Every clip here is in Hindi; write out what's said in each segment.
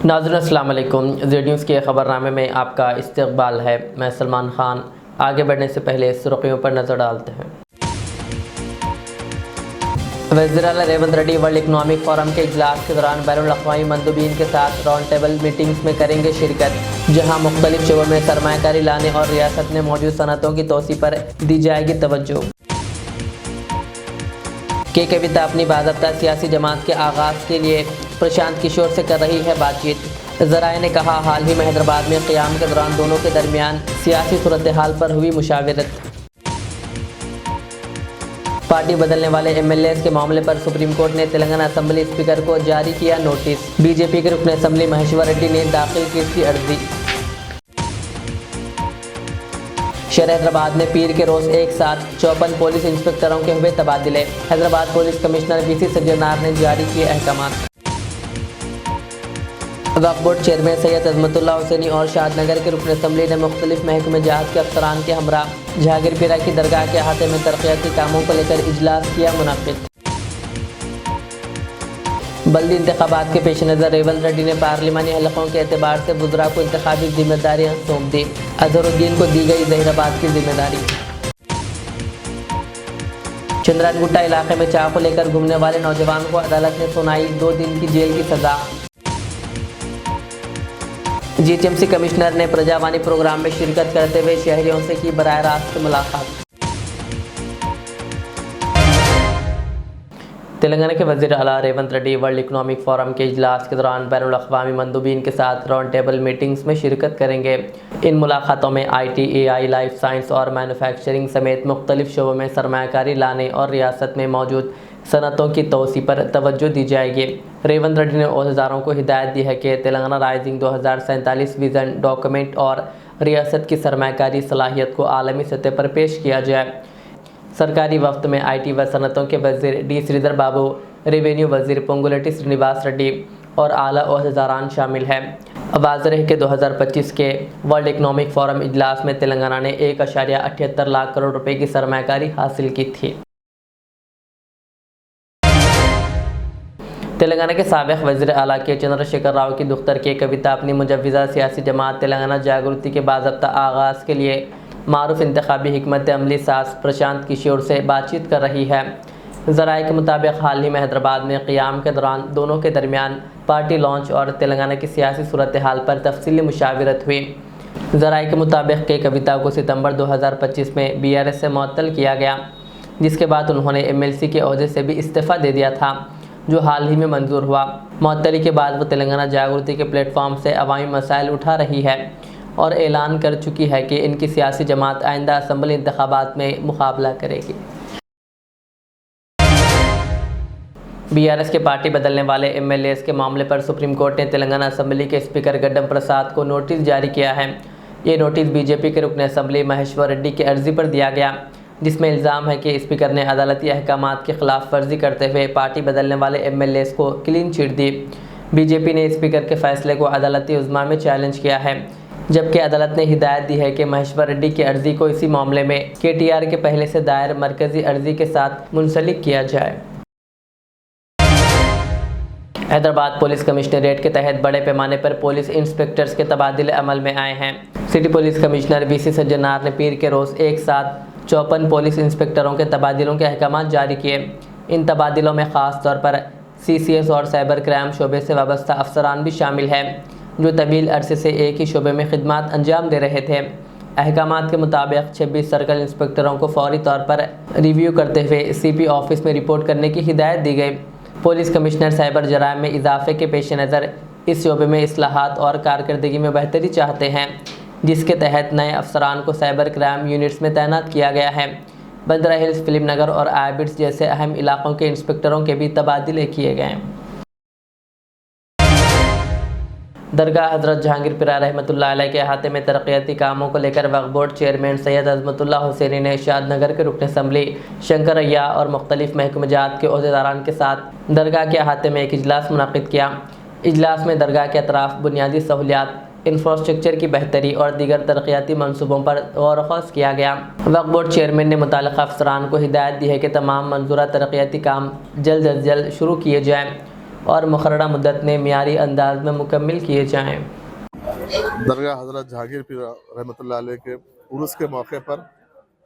नाज़रीन अस्सलाम वालेकुम। ज़ेड न्यूज़ के ख़बरनामे में आपका इस्तक़बाल है। मैं सलमान ख़ान। आगे बढ़ने से पहले सुर्ख़ियों पर नज़र डालते हैं। वज़ीर आला Revanth Reddy world Economic Forum के इजलास के दौरान बैनुल-अक़वामी मंदूबीन के साथ राउंड टेबल मीटिंग्स में करेंगे शिरकत, जहां मुख्तलिफ शोबों में सरमायाकारी लाने और रियासत में मौजूद सनअतों की तोसी पर दी जाएगी तवज्जो। के कविता अपनी बाज़ाब्ता सियासी जमात के आगाज़ के लिए प्रशांत किशोर से कर रही है बातचीत। ज़राए ने कहा, हाल ही में हैदराबाद में क़याम के दौरान दोनों के दरमियान सियासी सूरत हाल पर हुई मुशावरत। पार्टी बदलने वाले MLAs के मामले पर सुप्रीम कोर्ट ने तेलंगाना असम्बली स्पीकर को जारी किया नोटिस। BJP के रुकन असम्बली महेश्वर रेड्डी ने दाखिल की थी अर्जी। शहर हैदराबाद में पीर के रोज़ एक साथ 54 पुलिस इंस्पेक्टरों के हुए तबादले। Hyderabad police commissioner VC Sajjanar ने जारी किए अहकाम। वक्फ बोर्ड चेयरमैन सैयद अजमतुल्लाह हुसैनी और शादनगर के रुकन असम्बली ने मुख्तलिफ महकमे जहाज़ के अफसरान के हमरा जहांगीरपीरा की दरगाह के अहाते में तरक्याती कामों को लेकर इजलास किया मुनक़िद। बल्दी इंतखाबात के पेश नज़र रेवंत रेड्डी ने पार्लिमानी हलकों के एतबार से वज़रा को इंतखाबी जिम्मेदारियाँ सौंप दी। अजहरुद्दीन को दी गई जहीराबाद की जिम्मेदारी। चंद्रानगुट्टा इलाके में चाकू लेकर घूमने वाले नौजवान को अदालत ने सुनाई 2 दिन की जेल की सज़ा। GHMC कमिश्नर ने प्रजावाणी प्रोग्राम में शिरकत करते हुए शहरियों से की बराह रास्त मुलाकात। तेलंगाना के वज़ीर आला Revanth Reddy world Economic Forum के इजलास के दौरान बैनुल-अक़वामी मंदूबीन के साथ राउंड टेबल मीटिंग्स में शिरकत करेंगे। इन मुलाकातों में IT, AI, लाइफ साइंस और मैन्युफैक्चरिंग समेत मुख्तलिफ शोबों में सरमायाकारी लाने और रियासत में मौजूद सनअतों की तोसी पर तवज्जो दी जाएगी। रेवंत रेड्डी ने अहदेदारों को हिदायत दी है कि तेलंगाना राइजिंग 2047 विज़न डॉक्यूमेंट और रियासत की सरमायाकारी सलाहियत को आलमी सतह पर पेश किया जाए। सरकारी वफ्त में IT व सनअतों के वज़ीर D श्रीधर बाबू, रेवेन्यू वज़ीर पोंगुलेटी श्रीनिवास रेड्डी और आला अहदेदारान शामिल हैं। वाज़ेह है कि 2025 के वर्ल्ड इकनॉमिक फ़ोरम इजलास में तेलंगाना ने 1.78 लाख करोड़ रुपए की सरमायाकारी हासिल की थी। तेलंगाना के साबिक़ वज़ीर आला के चंद्रशेखर राव की दुख्तर के कविता अपनी मुजव्विज़ा सियासी जमात तेलंगाना जागृति के बाज़ाब्ता आगाज़ के लिए मारूफ इंतखाबी हिकमत अमली साज प्रशांत किशोर से बातचीत कर रही है। ज़राए के मुताबिक हाल ही में हैदराबाद में क़याम के दौरान दोनों के दरमियान पार्टी लॉन्च और तेलंगाना की सियासी सूरत हाल पर तफसीली मुशावरत हुई। ज़राए के मुताबिक के कविता को सितंबर 2025 में BRS से मुअत्तल किया गया, जिसके बाद उन्होंने MLC के ओहदे से भी इस्तीफ़ा दे दिया था, जो हाल ही में मंजूर हुआ। मुअत्तली के बाद वो तेलंगाना जागृति के प्लेटफॉर्म से अवामी मसाइल उठा रही है और ऐलान कर चुकी है कि इनकी सियासी जमात आइंदा असम्बली इंतखाबात में मुकाबला करेगी। BRS के पार्टी बदलने वाले MLAs के मामले पर सुप्रीम कोर्ट ने तेलंगाना असम्बली के स्पीकर गड्डम प्रसाद को नोटिस जारी किया है। ये नोटिस BJP के रुकन असम्बली महेश्वर रेड्डी की अर्जी पर दिया गया, जिसमें इल्ज़ाम है कि स्पीकर ने अदालती अहकामात की खिलाफ वर्जी करते हुए पार्टी बदलने वाले MLAs को क्लीन चिट दी। BJP ने स्पीकर के फैसले को अदालती उज़्मा में चैलेंज किया है, जबकि अदालत ने हिदायत दी है कि महेश्वर रेड्डी की अर्जी को इसी मामले में KTR के पहले से दायर मरकज़ी अर्जी के साथ मुंसलिक किया जाए। हैदराबाद पुलिस कमिश्नरेट के तहत बड़े पैमाने पर पुलिस इंस्पेक्टर्स के तबादले अमल में आए हैं। City police commissioner VC Sajjanar ने पीर के रोज़ एक साथ 54 पुलिस इंस्पेक्टरों के तबादलों के अहकाम जारी किए। इन तबादलों में ख़ास तौर पर CCS और साइबर क्राइम शोबे से वाबस्ता अफसरान भी शामिल हैं, जो तवील अरसे से एक ही शोबे में खिदमात अंजाम दे रहे थे। अहकामात के मुताबिक 26 सर्कल इंस्पेक्टरों को फौरी तौर पर रिव्यू करते हुए CP ऑफिस में रिपोर्ट करने की हिदायत दी गई। पुलिस कमिश्नर साइबर जराइम में इजाफे के पेश नज़र इस शोबे में इस्लाहात और कारकर्दगी में बेहतरी चाहते हैं, जिसके तहत नए अफसरान को साइबर क्राइम यूनिट्स में तैनात किया गया है। बंदरा हिल्स, फिल्म नगर और आईबिट्स जैसे अहम इलाकों के इंस्पेक्टरों के भी तबादले किए गए। दरगाह हज़रत जहांगीरपीरा रहमतुल्लाह अलैह के अहाते में तरक्याती कामों को लेकर वक्फ बोर्ड चेयरमैन सैयद अजमतुल्लाह हुसैनी ने शादनगर के रुकन असम्बली शंकरैया और मुख्तलिफ महकमे जात के ओहदेदारान के साथ दरगाह के अहाते में एक इजलास मुनक़िद किया। इजलास में दरगाह के अतराफ़ बुनियादी सहूलियात, इंफ्रास्ट्रक्चर की बेहतरी और दीगर तरक्याती मनसूबों पर गौर ख़ौस किया गया। वक्फ बोर्ड चेयरमैन ने मुताल्लिक़ अफसरान को हिदायत दी है कि तमाम मंजूरा तरक्याती काम जल्द अज जल्द शुरू किए जाएँ। और मुकर्ररा मुद्दत में मियारी अंदाज में मुकम्मल किए जाएँ। दरगाह हज़रत जहांगीर पीर रहमतुल्लाह अलैह के उर्स के मौके पर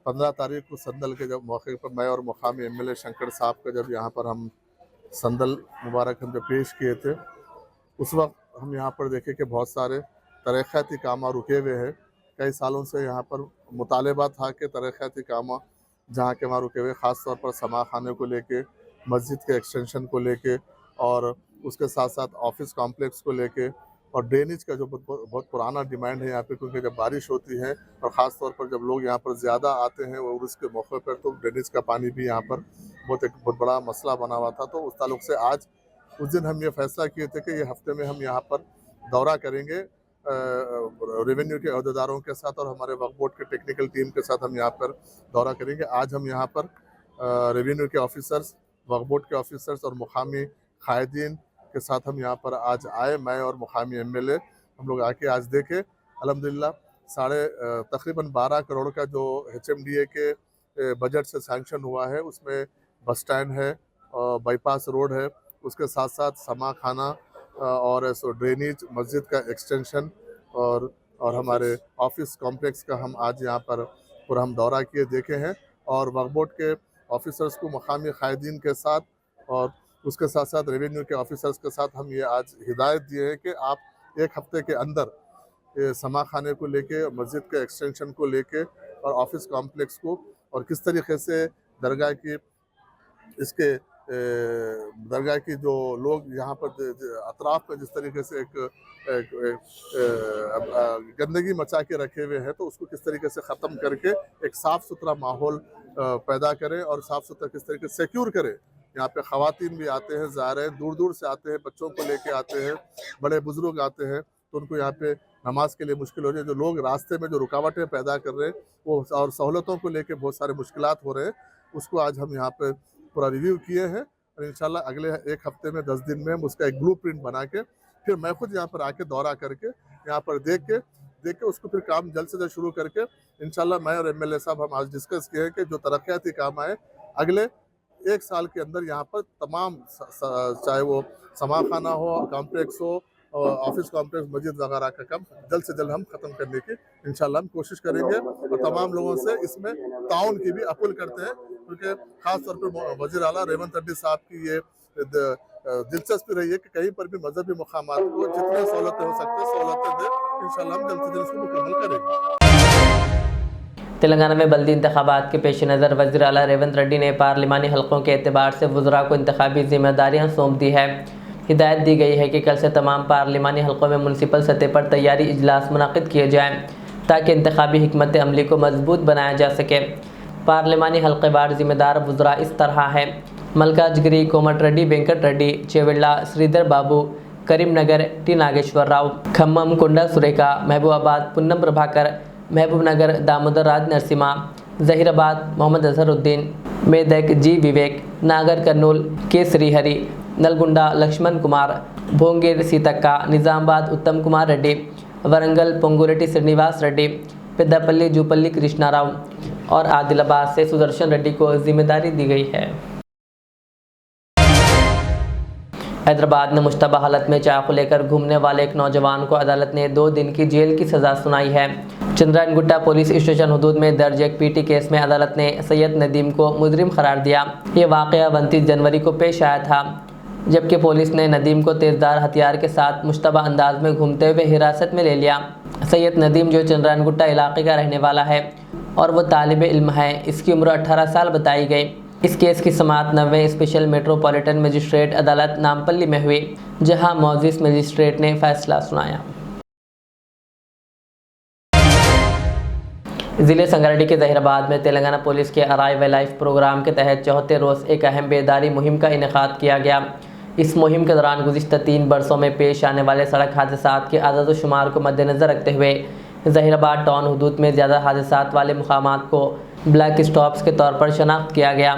15 तारीख को संदल के जब मौके पर मैं और मुकामी एमएलए शंकर साहब का जब यहाँ पर हम संदल मुबारक हम जब पेश किए थे, उस वक्त हम यहाँ पर देखे कि बहुत सारे तरक्याती काम रुके हुए हैं। कई सालों से यहाँ पर मुतालबा था कि तरक्याती काम जहाँ के वहाँ रुके हुए, ख़ास तौर पर समा खाने को लेके, मस्जिद के एक्सटेंशन को लेके और उसके साथ साथ ऑफिस कॉम्प्लेक्स को लेके और ड्रेनेज का जो बहुत पुराना डिमांड है यहाँ पे, क्योंकि जब बारिश होती है और ख़ास तौर पर जब लोग यहाँ पर ज़्यादा आते हैं और उसके मौके पर, तो ड्रेनेज का पानी भी यहाँ पर बहुत बड़ा मसला बना हुआ था। तो उस ताल्लुक़ से आज उस दिन हम ये फैसला किए थे कि ये हफ्ते में हम यहाँ पर दौरा करेंगे रेवेन्यू के अहदेदारों के साथ और हमारे वक्फ बोर्ड के टेक्निकल टीम के साथ हम यहाँ पर दौरा करेंगे। आज हम यहाँ पर रेवेन्यू के ऑफिसर्स, वक्फ बोर्ड के ऑफिसर्स और मुकामी कायदीन के साथ हम यहाँ पर आज आए। मैं और मुकामी एमएलए हम लोग आके आज देखे, अल्हम्दुलिल्लाह तकरीबन 12 करोड़ का जो HMDA के बजट से सैंक्शन हुआ है, उसमें बस स्टैंड है, बाईपास रोड है, उसके साथ साथ समा खाना और ड्रेनेज, मस्जिद का एक्सटेंशन और हमारे ऑफिस कॉम्प्लेक्स का हम आज यहाँ पर पूरा हम दौरा किए देखे हैं। और वक्फ बोर्ड के ऑफिसर्स को मुकामी कायदीन के साथ और उसके साथ साथ रेवेन्यू के ऑफिसर्स के साथ हम ये आज हिदायत दिए हैं कि आप एक हफ्ते के अंदर समा खाने को लेके, मस्जिद के एक्सटेंशन को लेके और ऑफिस कॉम्प्लेक्स को और किस तरीके से दरगाह की जो लोग यहाँ पर अतराफ में जिस तरीके से एक गंदगी मचा के रखे हुए हैं, तो उसको किस तरीके से ख़त्म करके एक साफ़ सुथरा माहौल पैदा करें और साफ़ सुथरा किस तरीके से सिक्योर करें। यहाँ पे ख़वातीन भी आते हैं, ज़ाहिर है दूर दूर से आते हैं, बच्चों को लेके आते हैं, बड़े बुज़ुर्ग आते हैं, तो उनको यहाँ पे नमाज के लिए मुश्किल हो रही है। जो लोग रास्ते में जो रुकावटें पैदा कर रहे हैं वो और सहूलतों को लेके बहुत सारे मुश्किलात हो रहे हैं, उसको आज हम यहाँ पे पूरा रिव्यू किए हैं और इंशाल्लाह अगले एक हफ्ते में 10 दिन में हम उसका एक ब्लूप्रिंट बना के फिर मैं खुद यहाँ पर आके दौरा करके यहाँ पर देख के उसको फिर काम जल्द से जल्द शुरू करके इंशाल्लाह मैं और MLA साहब हम आज डिस्कस किए हैं कि जो तरक्याती काम आए अगले 1 साल के अंदर यहाँ पर तमाम चाहे वो समा खाना हो, कॉम्प्लेक्स हो, ऑफिस कॉम्प्लेक्स, मस्जिद वगैरह का काम जल्द से जल्द हम ख़त्म करने की इंशाल्लाह हम कोशिश करेंगे और तमाम लोगों से इसमें ताउन की भी अपील करते हैं, क्योंकि ख़ास तौर पर वज़ीर आला रेवंत रेड्डी साहब की ये दिलचस्पी रही है कि कहीं पर भी मजहबी मकामात को जितनी सहूलतें हो सकती है सहूलतें दें। इंशाल्लाह हम जल्द से जल्द इसको मुकम्मल करेंगे। तेलंगाना में बल्दी इंतखाबात के पेश नज़र वज़ीर आला रेवंत रेड्डी ने पार्लिमानी हलकों के एतबार से वज़रा को इंतखाबी जिम्मेदारियाँ सौंप दी है। हिदायत दी गई है कि कल से तमाम पार्लिमानी हलकों में मुनसिपल सतह पर तैयारी इजलास मुनक़िद किए जाएँ ताकि इंतखाबी हिकमत अमली को मजबूत बनाया जा सके। पार्लिमानी हल्क़ेवार ज़िम्मेदार वज़रा इस तरह है: मल्काजगिरी कोमट रेड्डी, वेंकट रेड्डी, चेवेल्ला, श्रीधर बाबू, करीमनगर टी नागेश्वर राव, खम्मम कुंडा सुरेखा, महबूबाबाद पुन्नम प्रभाकर, महबूबनगर दामोदर राज नरसिम्हा, ज़हीराबाद मोहम्मद अजहरुद्दीन, मेदक जी विवेक, नागर कर्नूल के श्रीहरि, नलगुंडा लक्ष्मण कुमार, भोंगीर सीतक्का, निज़ामाबाद उत्तम कुमार रेड्डी, वरंगल पोंगुलेटी श्रीनिवास रेड्डी, पेद्दापल्ली जूपल्ली कृष्णाराव और आदिलाबाद से सुदर्शन रेड्डी को जिम्मेदारी दी गई है। हैदराबाद में मुश्तबा हालत में चाकू लेकर घूमने वाले एक नौजवान को अदालत ने 2 दिन की जेल की सज़ा सुनाई है। चंद्रायनगुट्टा पुलिस स्टेशन हदूद में दर्ज एक पीटी केस में अदालत ने सैयद नदीम को मुजरिम करार दिया। ये वाक़या 29 जनवरी को पेश आया था, जबकि पुलिस ने नदीम को तेज़दार हथियार के साथ मुश्तबा अंदाज में घूमते हुए हिरासत में ले लिया। सैयद नदीम जो चंद्रायनगुट्टा इलाके का रहने वाला है और वो तालिब इल्म है, इसकी उम्र 18 साल बताई गई। इस केस की समाअत 9वें स्पेशल मेट्रोपॉलिटन मजिस्ट्रेट अदालत नामपल्ली में हुई, जहां मौजूद मजिस्ट्रेट ने फैसला सुनाया। ज़िले संगारेड्डी के ज़हीराबाद में तेलंगाना पुलिस के अराइव लाइफ प्रोग्राम के तहत 74 रोज़ एक अहम बेदारी मुहिम का इनेकाद किया गया। इस मुहिम के दौरान गुज़िश्ता 3 बरसों में पेश आने वाले सड़क हादसात के आदाद शुमार को मद्देनज़र रखते हुए ज़हीराबाद टाउन हदूद में ज़्यादा हादसात वाले मुकामात को ब्लैक स्टॉप्स के तौर पर शनाख्त किया गया।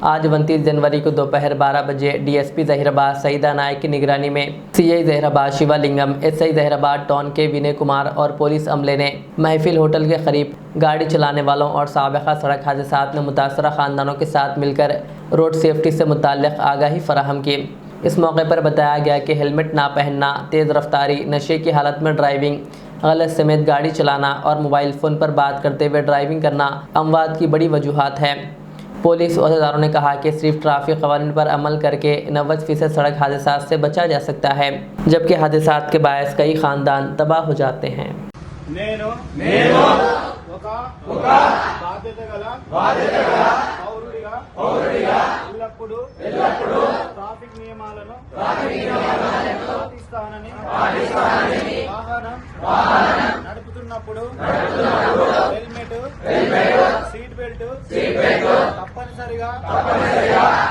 आज 29 जनवरी को दोपहर 12 बजे DSP ज़हीराबाद सईदा नायक की निगरानी में CI Zaheerabad Shivalingam, SI Zaheerabad town के विनय कुमार और पुलिस अमले ने महफिल होटल के करीब गाड़ी चलाने वालों और साबिक़ा सड़क हादसात में मुतासरा ख़ानदानों के साथ मिलकर रोड सेफ्टी से मुताल्लिक़ आगाही फराहम की। इस मौके पर बताया गया कि हेलमेट ना पहनना, तेज़ रफ्तारी, नशे की हालत में ड्राइविंग, गलत समेत गाड़ी चलाना और मोबाइल फ़ोन पर बात करते हुए ड्राइविंग करना अमवात की बड़ी वजूहात है। पुलिस अहदेदारों ने कहा कि सिर्फ ट्रैफिक कवानीन पर अमल करके 90% सड़क हादसा से बचा जा सकता है, जबकि हादसा के बायस कई ख़ानदान तबाह हो जाते हैं। పౌరుడిగా ఎల్లప్పుడూ ట్రాఫిక్ నియమాలను పాటిస్తానని వాహనం నడుపుతున్నప్పుడు హెల్మెట్ సీట్ బెల్ట్ తప్పనిసరిగా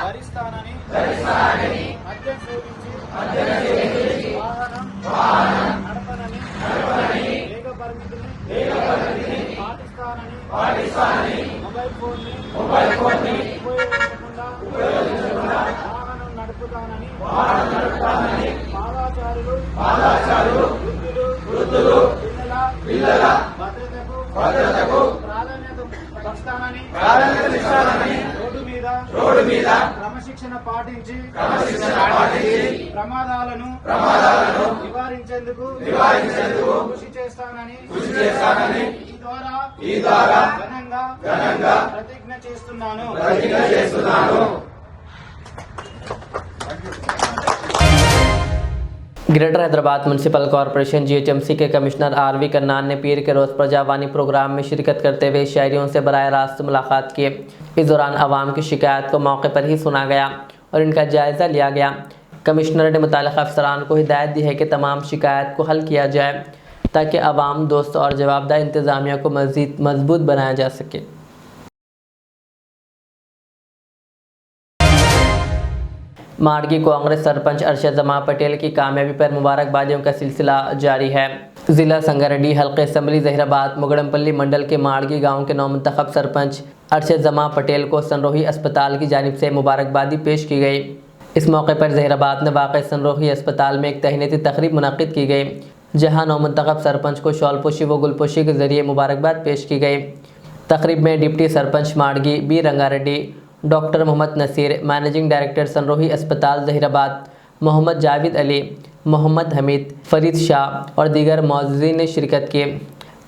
ధరిస్తానని మద్యం సేవించి వాహనం నడపనని వేగ పరిమితిని పాటిస్తానని మొబైల్ ఫోన్ని ఉపయోగించకుండా వాహనం నడుపుతానని పాదాచారులు వృద్ధులు పిల్లల భద్రతకు ప్రాధాన్యత ఇస్తానని రోడ్డు మీద క్రమశిక్షణ పాటించి ప్రమాదాలను నివారించేందుకు కృషి చేస్తానని ఈ ద్వారా ఘనంగా ప్రతిజ్ఞ చేస్తున్నాను। Greater Hyderabad municipal corporation GHMC के कमिश्नर RV कन्नान ने पीर के रोज़ प्रजावानी प्रोग्राम में शिरकत करते हुए शहरियों से बराह रास्त मुलाकात की। इस दौरान आवाम की शिकायत को मौके पर ही सुना गया और इनका जायज़ा लिया गया। कमिश्नर ने मुताल्लिक़ अफसरान को हिदायत दी है कि तमाम शिकायत को हल किया जाए ताकि आवाम दोस्त और जवाबदार इंतज़ामिया को मज़ीद मजबूत बनाया जा सके। माड़गी कांग्रेस सरपंच अरशद जमा पटेल की कामयाबी पर मुबारकबादियों का सिलसिला जारी है। ज़िला संगारेड्डी हल्के असम्बली ज़हीराबाद मुगड़मपल्ली मंडल के माड़गी गांव के नौमुंतखब सरपंच अरशद जमा पटेल को सनरोही अस्पताल की जानिब से मुबारकबादी पेश की गई। इस मौके पर ज़हीराबाद में वाक़ सनरोही अस्पताल में एक तहनीती तकरीब मुनक़्क़िद की गई, जहाँ नौमुंतखब सरपंच को शॉलपोशी व गुलपोशी के ज़रिए मुबारकबाद पेश की गई। तकरीब में deputy sarpanch Madgi B Rangareddy, doctor Mohammed Naseer, managing director Sunrohi अस्पताल ज़हीराबाद मोहम्मद जावेद अली, मोहम्मद हमीद, फरीद शाह और दीगर मौजूदीन ने शिरकत की।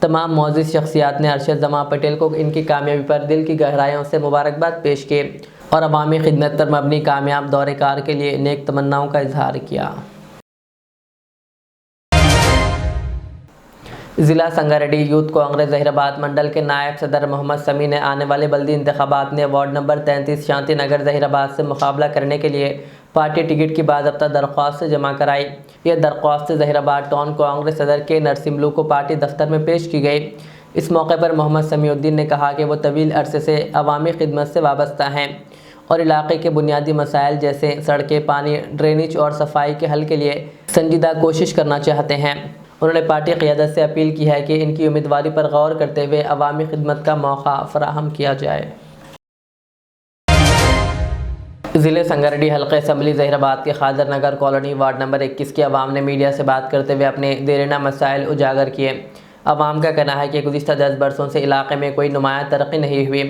तमाम मौजूद शख्सियात ने अरशद जमा पटेल को इनकी कामयाबी पर दिल की गहराइयों से मुबारकबाद पेश की और अवामी खिदमत पर मबनी कामयाब दौरे कार के लिए नेक तमन्नाओं का इजहार किया। ज़िला संगारेड्डी यूथ कांग्रेस ज़हीराबाद मंडल के नायब सदर मोहम्मद समी ने आने वाले बल्दी इंतखाबात में वार्ड नंबर 33 शांति नगर ज़हीराबाद से मुकाबला करने के लिए पार्टी टिकट की बाज़ाब्ता दरख्वास्त जमा कराई। यह दरख्वास्त ज़हीराबाद टाउन कांग्रेस सदर के नरसिमलू को पार्टी दफ्तर में पेश की गई। इस मौके पर मोहम्मद समीउद्दीन ने कहा कि वो तवील अरसे से अवामी खिदमत से वाबस्ता हैं और इलाके के बुनियादी मसाइल जैसे सड़कें, पानी, ड्रेनेज और सफाई के हल के लिए संजीदा कोशिश करना चाहते हैं। उन्होंने पार्टी क़ियादत से अपील की है कि इनकी उम्मीदवारी पर गौर करते हुए अवामी खिदमत का मौका फराहम किया जाए। ज़िले संगारेड्डी हल्के असम्बली ज़हीराबाद के खादर नगर कॉलोनी वार्ड नंबर 21 के अवाम ने मीडिया से बात करते हुए अपने देरीना मसाइल उजागर किए। अवाम का कहना है कि गुज़िश्ता 10 बरसों से इलाके में कोई नुमाया तरक्की नहीं हुई,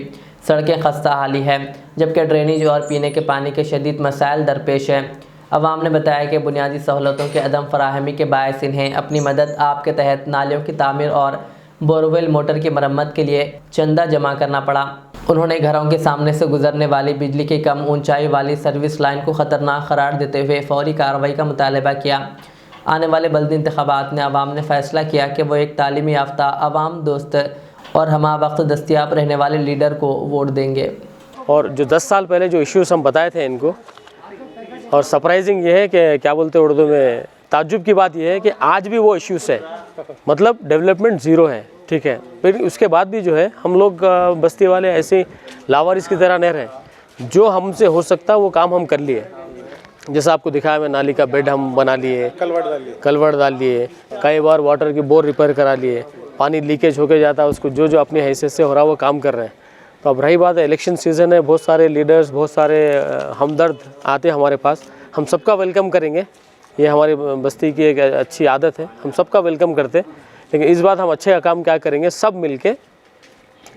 सड़कें खस्ता हाली है, जबकि ड्रेनेज और पीने के पानी के शदीद मसाइल दरपेश है। अवाम ने बताया कि बुनियादी सहूलतों के अदम फराहमी के बायस इन्हें अपनी मदद आप के तहत नालियों की तामीर और बोरवेल मोटर की मरम्मत के लिए चंदा जमा करना पड़ा। उन्होंने घरों के सामने से गुजरने वाली बिजली की कम ऊंचाई वाली सर्विस लाइन को ख़तरनाक करार देते हुए फौरी कार्रवाई का मुतालबा किया। आने वाले बल्दी इंतखाबात में अवाम ने फ़ैसला किया कि वो एक तालीमी याफ्ता, अवाम दोस्त और हमा वक्त दस्तियाब रहने वाले लीडर को वोट देंगे। और जो 10 साल पहले जो इश्यूज़ हम बताए थे इनको, और सरप्राइजिंग ये है कि क्या बोलते हैं उर्दू में, ताज्जुब की बात ये है कि आज भी वो इश्यूज़ है, मतलब डेवलपमेंट ज़ीरो है। ठीक है, फिर उसके बाद भी जो है हम लोग बस्ती वाले ऐसे लावारिस की तरह नहीं रहे। जो हमसे हो सकता वो काम हम कर लिए। जैसा आपको दिखाया मैं, नाली का बेड हम बना लिए, कलवट डाल लिए, कई बार वाटर की बोर रिपेयर करा लिए, पानी लीकेज होके जाता है उसको जो अपनी हैसियत से हो रहा है वो काम कर रहे हैं। तो अब रही बात है, इलेक्शन सीज़न है, बहुत सारे लीडर्स, बहुत सारे हमदर्द आते हैं हमारे पास, हम सबका वेलकम करेंगे। ये हमारी बस्ती की एक अच्छी आदत है, हम सबका वेलकम करते। लेकिन इस बात हम अच्छे काम क्या करेंगे, सब मिलके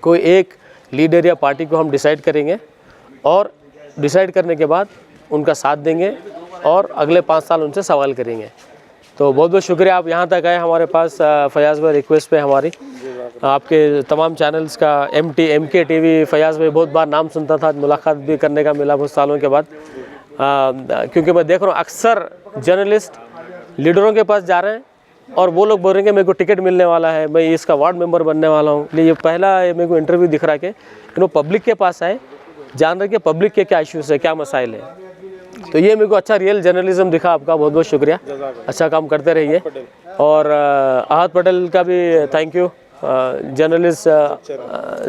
कोई एक लीडर या पार्टी को हम डिसाइड करेंगे और डिसाइड करने के बाद उनका साथ देंगे और अगले 5 साल उनसे सवाल करेंगे। तो बहुत बहुत शुक्रिया आप यहाँ तक आए हमारे पास। फयाज़ भाई रिक्वेस्ट पे हमारी आपके तमाम चैनल्स का MK TV फयाज़ भाई बहुत बार नाम सुनता था, मुलाकात भी करने का मिला बहुत सालों के बाद। क्योंकि मैं देख रहा हूँ अक्सर जर्नलिस्ट लीडरों के पास जा रहे हैं और वो लोग बोल रहे हैं कि मेरे को टिकट मिलने वाला है, मैं इसका वार्ड मेंबर बनने वाला हूँ। ये पहला मेरे को इंटरव्यू दिख रहा है कि पब्लिक के पास आए, जान रहे कि पब्लिक के क्या इश्यूज़ है, क्या मसाइल है। तो ये मेरे को अच्छा रियल जर्नलिज्म दिखा। आपका बहुत बहुत शुक्रिया, अच्छा काम करते रहिए। और आहत पटेल का भी thank you, journalist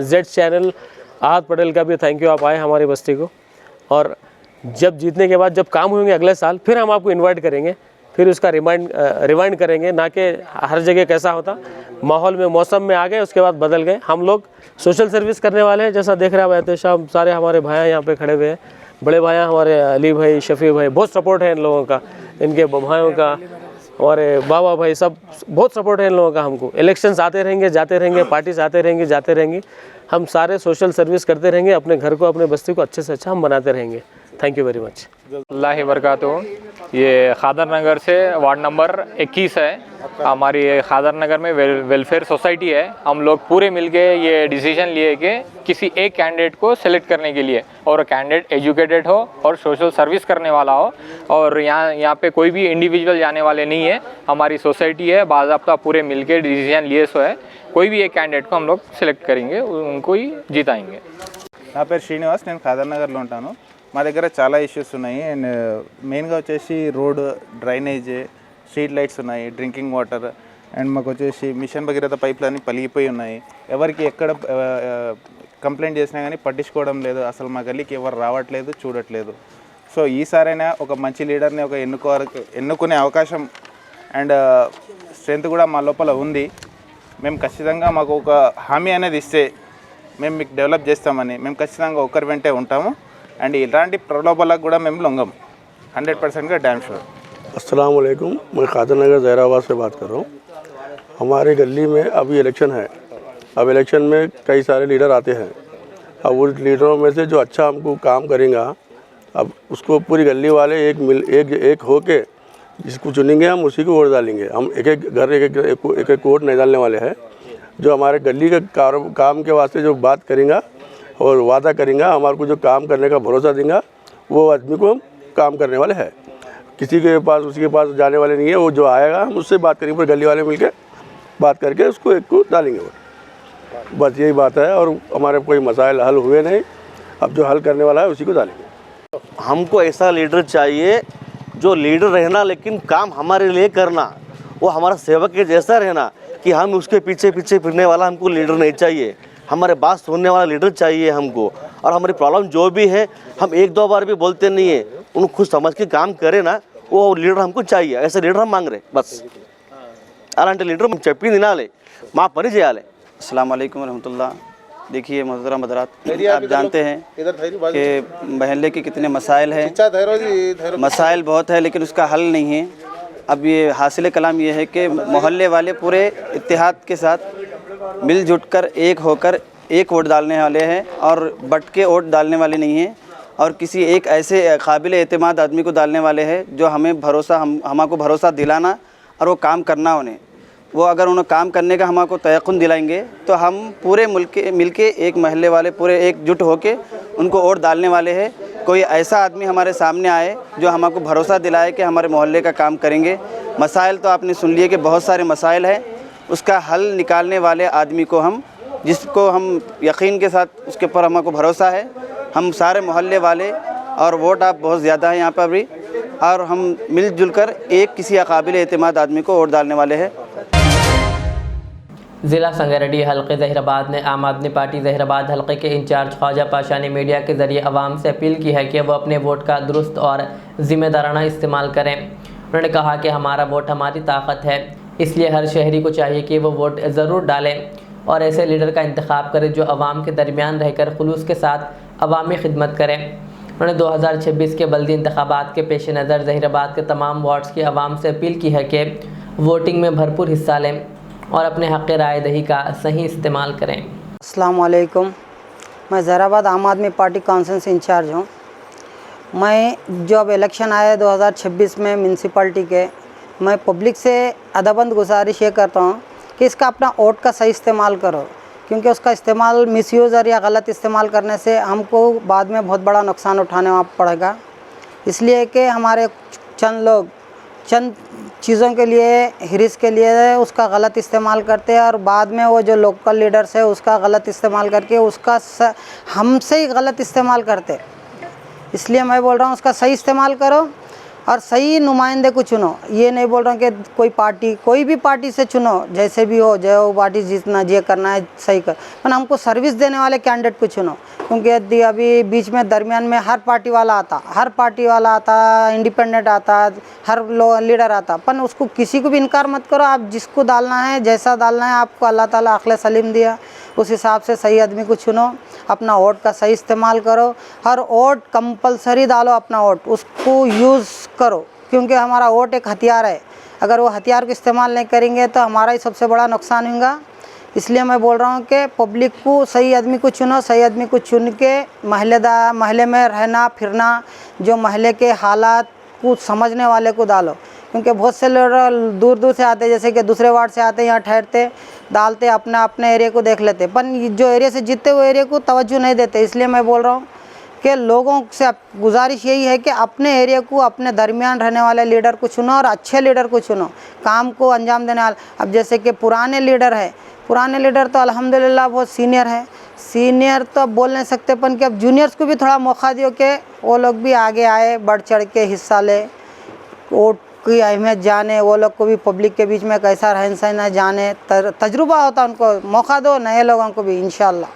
Z channel आहत पटेल का भी थैंक यू, आप आए हमारी बस्ती को। और जब जीतने के बाद जब काम होंगे अगले साल फिर हम आपको इनवाइट करेंगे, फिर उसका रिवाइंड करेंगे, ना कि हर जगह कैसा होता माहौल में मौसम में आ गए उसके बाद बदल गए। हम लोग सोशल सर्विस करने वाले हैं, जैसा देख रहे हैं एहतशाम सारे हमारे भाई यहाँ पे खड़े हुए हैं, बड़े भाई हमारे अली भाई, शफी भाई, बहुत सपोर्ट है इन लोगों का, इनके भाइयों का, हमारे बाबा भाई, सब बहुत सपोर्ट है इन लोगों का। हमको इलेक्शंस आते रहेंगे जाते रहेंगे, पार्टीज आते रहेंगे जाते रहेंगी, हम सारे सोशल सर्विस करते रहेंगे, अपने घर को अपने बस्ती को अच्छे से अच्छा हम बनाते रहेंगे। Thank you very much. Allah बरकातहू। ये खादर नगर से वार्ड नंबर 21 है। हमारी खादर नगर में वेलफेयर सोसाइटी है। हम लोग पूरे मिलके ये डिसीजन लिए कि किसी एक कैंडिडेट को सिलेक्ट करने के लिए, और कैंडिडेट एजुकेटेड हो और सोशल सर्विस करने वाला हो, और यहाँ पे कोई भी इंडिविजुअल जाने वाले नहीं है। हमारी सोसाइटी है, बाज़ाब्ता पूरे मिलके डिसीजन लिए सो है, कोई भी एक कैंडिडेट को हम लोग सिलेक्ट करेंगे, उनको ही जिताएंगे। నా పేరు శ్రీనివాస్, నేను ఖాదర్ నగర్లో ఉంటాను। మా దగ్గర చాలా ఇష్యూస్ ఉన్నాయి అండ్ మెయిన్గా వచ్చేసి రోడ్, డ్రైనేజ్, స్ట్రీట్ లైట్స్ ఉన్నాయి, డ్రింకింగ్ వాటర్, అండ్ మాకు వచ్చేసి మిషన్ భగీరథ పైపులు అన్నీ పలిగిపోయి ఉన్నాయి। ఎవరికి ఎక్కడ కంప్లైంట్ చేసినా కానీ పట్టించుకోవడం లేదు, అసలు మా గల్లీకి ఎవరు రావట్లేదు, చూడట్లేదు। సో ఈసారైనా ఒక మంచి లీడర్ని ఎన్నుకునే అవకాశం అండ్ స్ట్రెంత్ కూడా మా లోపల ఉంది। మేము ఖచ్చితంగా మాకు ఒక హామీ అనేది ఇస్తే మేము మీకు డెవలప్ చేస్తామని, మేము ఖచ్చితంగా ఒకరి వెంటే ఉంటాము అండ్ ఇలాంటి ప్రలోభాలకు కూడా మేము లొంగము, 100% डैम श्योर। अस्सलाम वालेकुम, मैं खादर नगर जहराबाद से बात कर रहा हूँ। हमारे गली में अभी इलेक्शन है। अब इलेक्शन में कई सारे लीडर आते हैं। अब उन लीडरों में से जो अच्छा हमको काम करेगा, अब उसको पूरी गली वाले एक होके जिसको चुनेंगे हम उसी को वोट डालेंगे। हम एक एक वोट नहीं डालने वाले हैं। जो हमारे गली के काम के वास्ते जो बात करेंगे और वादा करेंगे, हमारे को जो काम करने का भरोसा देंगे, वो आदमी को हम काम करने वाले हैं। किसी के पास उसी के पास जाने वाले नहीं है। वो जो आएगा हम उससे बात करेंगे, पूरे गली वाले मिलकर बात करके उसको एक को डालेंगे वोट। बस यही बात है, और हमारे कोई मसाइल हल हुए नहीं। अब जो हल करने वाला है उसी को डालेंगे। हमको ऐसा लीडर चाहिए जो लीडर रहना लेकिन काम हमारे लिए करना, वो हमारा सेवक के जैसा रहना, कि हम उसके पीछे पीछे फिरने वाला हमको लीडर नहीं चाहिए। हमारे बात सुनने वाला लीडर चाहिए हमको। और हमारी प्रॉब्लम जो भी है हम 1-2 बार भी बोलते नहीं है, उनको खुद समझ के काम करे ना, वो लीडर हमको चाहिए। ऐसे लीडर हम मांग रहे बस। అలాంటి లీడర్ మనం చెప్పింది వినాలి, మా పని చేయాలి। अस्सलाम वालेकुम रहमतुल्लाह। देखिए मोहतरम हज़रात, आप जानते हैं कि महल्ले के कितने मसाइल हैं। मसाइल बहुत है लेकिन उसका हल नहीं है। अब ये हासिल कलाम ये है कि मोहल्ले वाले पूरे इत्तेहाद के साथ मिलजुल कर एक होकर एक वोट डालने वाले हैं और बट के वोट डालने वाले नहीं हैं, और किसी एक ऐसे काबिल एतमाद आदमी को डालने वाले हैं जो हमें हमको भरोसा दिलाना और वो काम करना उन्हें। वो अगर उन्हें काम करने का हमको तयक़ुन दिलाएंगे तो हम पूरे मिलके एक महल्ले वाले पूरे एकजुट होके उनको वोट डालने वाले हैं। कोई ऐसा आदमी हमारे सामने आए जो हमको भरोसा दिलाए कि हमारे मोहल्ले का काम करेंगे। मसाइल तो आपने सुन लिए कि बहुत सारे मसाइल हैं, उसका हल निकालने वाले आदमी को जिसको हम यकीन के साथ उसके ऊपर हमको भरोसा है। हम सारे मोहल्ले वाले, और वोट आप बहुत ज़्यादा है यहाँ पर भी, और हम मिलजुल कर एक किसी काबिल एतमाद आदमी को वोट डालने वाले हैं। ज़िला संगारेड्डी हल्के ज़हीराबाद ने आम आदमी पार्टी ज़हीराबाद हल्के के इंचार्ज ख्वाजा पाशा ने मीडिया के ज़रिए आवाम से अपील की है कि वो अपने वोट का दुरुस्त और ज़िम्मेदाराना इस्तेमाल करें। उन्होंने कहा कि हमारा वोट हमारी ताकत है, इसलिए हर शहरी को चाहिए कि वो वोट ज़रूर डालें और ऐसे लीडर का इंतखाब करें जो आवाम के दरमियान रहकर खुलूस के साथ अवामी खिदमत करें। उन्होंने 2026 के बल्दी इंतखाबात के पेश नज़र ज़हीराबाद के तमाम वार्ड्स की आवाम से अपील की है कि वोटिंग में भरपूर हिस्सा लें और अपने हक़ राय दही का सही इस्तेमाल करें। अस्सलाम वालेकुम, मैं ज़हीराबाद आम आदमी पार्टी काउंसिल से इंचार्ज हूँ। मैं जो अब इलेक्शन आए 2026 में म्यूनसिपैलिटी के, मैं पब्लिक से अदबंद गुजारिश ये करता हूँ कि इसका अपना वोट का सही इस्तेमाल करो, क्योंकि उसका इस्तेमाल मिसयूज़ और या गलत इस्तेमाल करने से हमको बाद में बहुत बड़ा नुकसान उठाने पड़ेगा। इसलिए कि हमारे चंद लोग चंद चीज़ों के लिए, हिरिस के लिए उसका गलत इस्तेमाल करते हैं और बाद में वो जो लोकल लीडर्स है उसका गलत इस्तेमाल करके उसका हमसे ही गलत इस्तेमाल करते। इसलिए मैं बोल रहा हूँ उसका सही इस्तेमाल करो और सही नुमाइंदे को चुनो। ये नहीं बोल रहा हूँ कि कोई भी पार्टी से चुनो, जैसे भी हो, जो पार्टी जितना जे करना है सही कर, पर हमको सर्विस देने वाले कैंडिडेट को चुनो। क्योंकि यदि अभी बीच में दरमियान में हर पार्टी वाला आता, इंडिपेंडेंट आता, हर लीडर आता, पर उसको किसी को भी इनकार मत करो। आप जिसको डालना है, जैसा डालना है, आपको अल्लाह ताला अक्ल सलीम दिया, उस हिसाब से सही आदमी को चुनो, अपना वोट का सही इस्तेमाल करो। हर वोट कंपलसरी डालो, अपना वोट उसको यूज़ करो, क्योंकि हमारा वोट एक हथियार है। अगर वो हथियार को इस्तेमाल नहीं करेंगे तो हमारा ही सबसे बड़ा नुकसान होगा। इसलिए मैं बोल रहा हूँ कि पब्लिक को सही आदमी को चुनो, सही आदमी को चुन के महल्ले में रहना फिरना, जो महल्ले के हालात को समझने वाले को डालो। क्योंकि बहुत से लोग दूर दूर से आते, जैसे कि दूसरे वार्ड से आते, यहाँ ठहरते, डालते, अपने एरिया को देख लेते, पर जो एरिया से जीतते वो एरिया को तवज्जो नहीं देते। इसलिए मैं बोल रहा हूँ कि लोगों से गुजारिश यही है कि अपने एरिया को, अपने दरमियान रहने वाले लीडर को चुनो और अच्छे लीडर को चुनो, काम को अंजाम देने वाले। अब जैसे कि पुराने लीडर तो अल्हम्दुलिल्लाह बहुत सीनियर तो अब बोल नहीं सकते, पर कि अब जूनियर्स को भी थोड़ा मौका दियो कि वो लोग भी आगे आए, बढ़ चढ़ के हिस्सा ले, वोट की अहमियत जाने, वो लोग को भी पब्लिक के बीच में कैसा रहन सहन है जाने, तजुर्बा होता, उनको मौका दो, नए लोगों को भी इंशाल्लाह।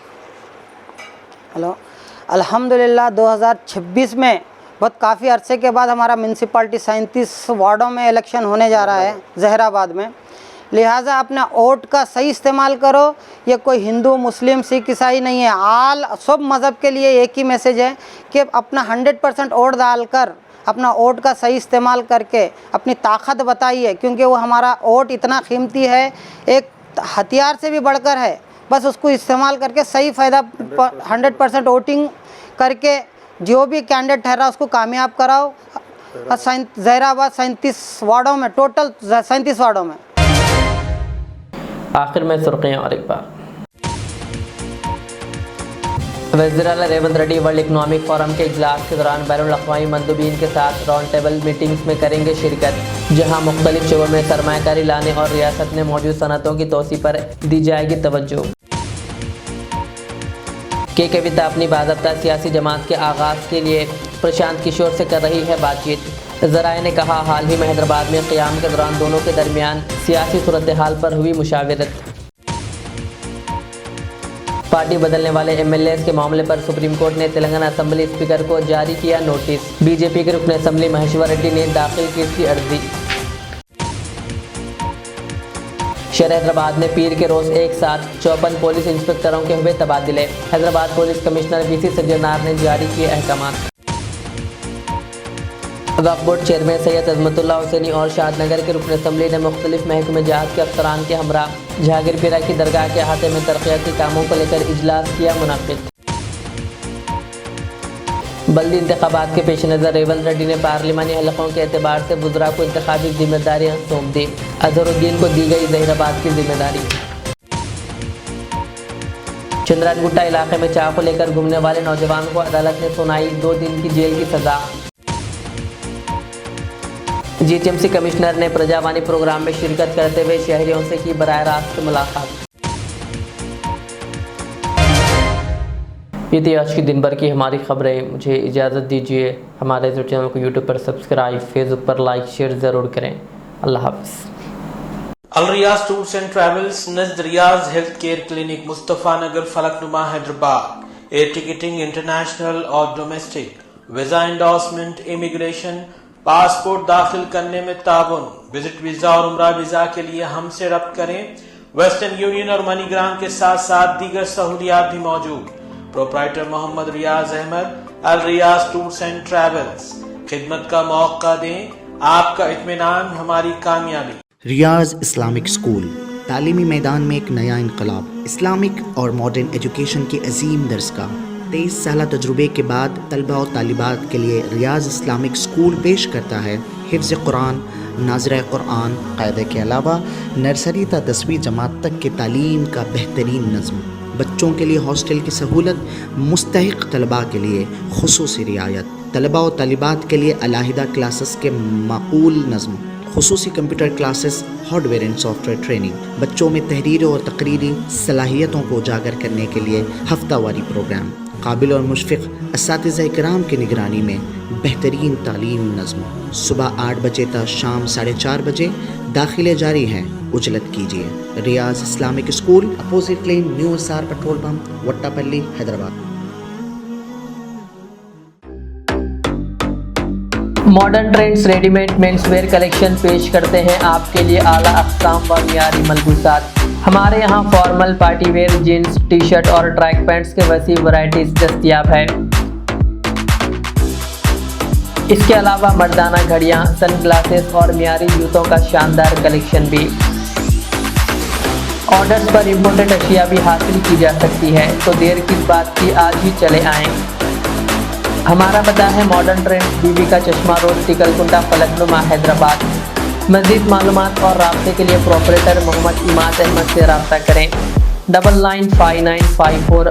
हेलो, अल्हम्दुलिल्लाह 2026 में बहुत काफ़ी अरसे के बाद हमारा म्यूनसिपैलिटी 37 वार्डों में इलेक्शन होने जा रहा है जहराबाद में। लिहाजा अपना वोट का सही इस्तेमाल करो। ये कोई हिंदू, मुस्लिम, सिख, ईसाई नहीं है, सब मज़हब के लिए एक ही मैसेज है कि अपना 100% वोट डालकर अपना वोट का सही इस्तेमाल करके अपनी ताकत बताइए, क्योंकि वो हमारा वोट इतना कीमती है, एक हथियार से भी बढ़कर है। बस उसको इस्तेमाल करके सही फ़ायदा 100% वोटिंग करके जो भी कैंडिडेट ठहरा उसको कामयाब कराओ। जहराबाद 37 वार्डों में, टोटल 37 वार्डों में। आखिर में सुर्खियाँ और एक बार। वज़ीर-ए-आला Revanth Reddy world economic forum के इजलास के दौरान बैनुल-अक़वामी मंदूबीन के साथ राउंड टेबल मीटिंग्स में करेंगे शिरकत, जहां मुख्तलिफ शोबों में सरमायाकारी लाने और रियासत में मौजूद सनतों की तोसी पर दी जाएगी तवज्जो। के कविता अपनी बाज़ाब्ता सियासी जमात के आगाज़ के लिए प्रशांत किशोर से कर रही है बातचीत। ज़राए ने कहा, हाल ही में हैदराबाद में क़याम के दौरान दोनों के दरमियान सियासी सूरत हाल पर हुई मुशावरत। पार्टी बदलने वाले MLAs के मामले पर सुप्रीम कोर्ट ने तेलंगाना असम्बली स्पीकर को जारी किया नोटिस। बीजेपी के रुकन असम्बली महेश्वर रेड्डी ने दाखिल की थी अर्जी। शहर हैदराबाद में पीर के रोज़ एक साथ 54 पुलिस इंस्पेक्टरों के हुए तबादले। Hyderabad police commissioner VC Sajjanar ने जारी किए अहकाम। वक्फ बोर्ड चेयरमैन सैयद अजमतुल्लाह हुसैनी और शादनगर के रुकन असम्बली ने मुख्तलिफ महकमे जहाज़ के अफसरान के हमरा जहांगीरपीरा की दरगाह के अहाते में तरक्याती कामों को लेकर इजलास किया मुनक़िद। बल्दी इंतखाबात के पेश नज़र रेवंत रेड्डी ने पार्लिमानी हलकों के एतबार से वुज़रा को इंतखाबी जिम्मेदारियाँ सौंप दी। अजहरुद्दीन को दी गई जहीराबाद की जिम्मेदारी। चंद्रानगुट्टा इलाके में चाकू लेकर घूमने वाले नौजवान को अदालत ने सुनाई 2 दिन की जेल की सज़ा। GHMC कमिश्नर ने प्रजावाणी प्रोग्राम में शिरकत करते हुए शहरियों से की बराह रास्त मुलाकात। ये थी आज की दिन भर की हमारी खबरें। मुझे इजाज़त दीजिए। हमारे चैनल को यूट्यूब पर सब्सक्राइब, फेसबुक पर लाइक शेयर ज़रूर करें। अल्लाह हाफ़िज़। Al Riyaz tours and travels, Najd Riyaz health care clinic, Mustafa Nagar, Falaknuma, Hyderabad. Air ticketing international और domestic, visa endorsement, immigration, passport दाखिल करने में ताउन। विजिट वीज़ा और उम्रा वीज़ा के लिए हमसे रब्त करें। वेस्टर्न यूनियन और मनीग्राम के साथ साथ दीगर सहूलियात भी मौजूद। Proprietor Mohammed Riyaz Ahmed, Al Riyaz tours and travels. खिदमत का मौका दें, आपका इत्मीनान हमारी कामयाबी। रियाज इस्लामिक स्कूल, तालीमी मैदान में एक नया इनकलाब। इस्लामिक और मॉडर्न एजुकेशन के अजीम दरसगाह, 23 साल तजुर्बे के बाद तलबा और तालिबात के लिए रियाज इस्लामिक स्कूल पेश करता है हिफ्ज़ कुरान, नाज़िरा कुरान क़ायदे के अलावा नर्सरी ता 10वीं जमात तक की तालीम का बेहतरीन नज़्म। बच्चों के लिए हॉस्टल की सहूलत, मुस्तहिक़ तलबा के लिए खुसूसी रियायत, तलबा और तालिबात के लिए अलहदा क्लासेस के माकूल नज़्म, खुसूसी computer classes, hardware and software training, बच्चों में तहरीर और तकरीरी सलाहियतों को उजागर करने के लिए हफ्तावारी प्रोग्राम, काबिल और मुशफ़िक़ असातिज़ा इकराम की निगरानी में बेहतरीन तालीम नज़्म। सुबह 8 बजे तक शाम 4:30 बजे दाखिले जारी हैं, उजलत कीजिए। Riyaz Islamic school, opposite lane, new SR petrol pump, Vattapalli, Hyderabad. Modern trends readymade menswear collection पेश करते हैं आपके लिए आला अक़साम व मियारी मलबूसात। हमारे यहाँ formal, party wear, jeans, T shirt और ट्रैक पैंट्स के वसी वैरायटीज दस्तयाब है। इसके अलावा मर्दाना घड़ियाँ, सन ग्लासेस और मियारी जूतों का शानदार कलेक्शन भी। ऑर्डर्स पर इम्पोर्टेड अशिया भी हासिल की जा सकती है, तो देर किस बात की, आज ही चले आएँ। हमारा पता है मॉडर्न ट्रेंड्स, बीबी का चश्मा रोड, टिकलकुंटा, फलकनुमा, हैदराबाद। मज़ीद मालूमात और राब्ते के लिए प्रोपरेटर मोहम्मद इमाद अहमद से रब्ता करें। 995954